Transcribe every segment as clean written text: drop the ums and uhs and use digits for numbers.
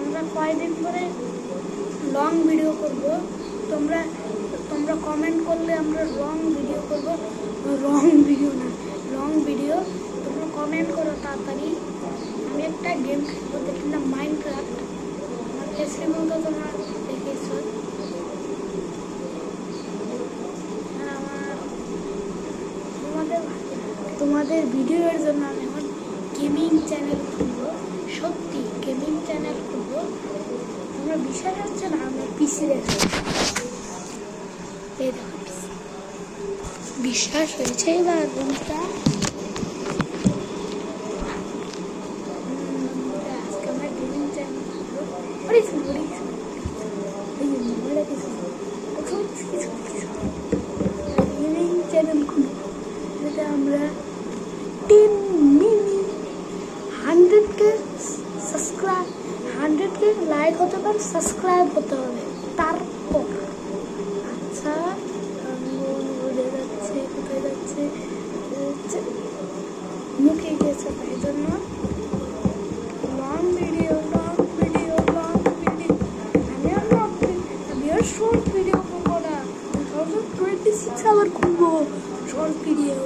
আমরা কয়েকদিন পরে লং ভিডিও করব। তোমরা তোমরা কমেন্ট করলে আমরা লং ভিডিও করব। লং ভিডিও না, লং ভিডিও তোমরা কমেন্ট করো তাড়াতাড়ি। আমি একটা গেম খেলবো, দেখি না, মাইনক্রাফট। আমার কেসরি মতো তোমরা দেখেছো। তোমাদের ভিডিওর জন্য আমি আমার গেমিং চ্যানেল খুলবো, সত্যি গেমিং চ্যানেল খুলবো। তোমরা বিশ্বাস হচ্ছে না, আমার পিসি দেখো, এই দেখো পিসি। বিশ্বাস হয়েছে এবার বন্ধুরা? আজকে আমরা গেমিং চ্যানেল খুলবো। গেমিং চ্যানেল খুলবো, যেটা আমরা 10 minute 100K subscribe, 100K like হতে পারে, সাবস্ক্রাইব হতে হবে। তারপর আচ্ছা বোঝা যাচ্ছে কোথায় যাচ্ছে, মুখে গিয়েছে, তাই জন্য long video long video long video. আমি আর শর্ট ভিডিও করবো না, 2026 আবার খুলবো শর্ট ভিডিও।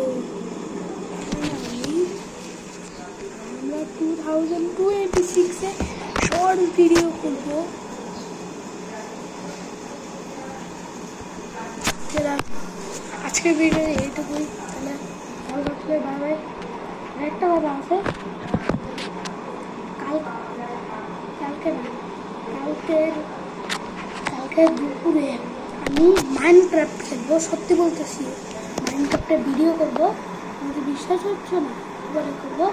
আমরা 2026-এ শর্ট ভিডিও করবো। আজকের ভিডিও এইটুকুই। তাহলে ভালো থাকলে বাই বাই। আরেকটা কথা আছে, কালকে দুপুরে আমি মাইনক্রাফট খেলবো, সত্যি বলতেছি। মাইনক্রাফটে ভিডিও করবো, আমাদের বিশ্বাস হচ্ছে না, এবারে করবো।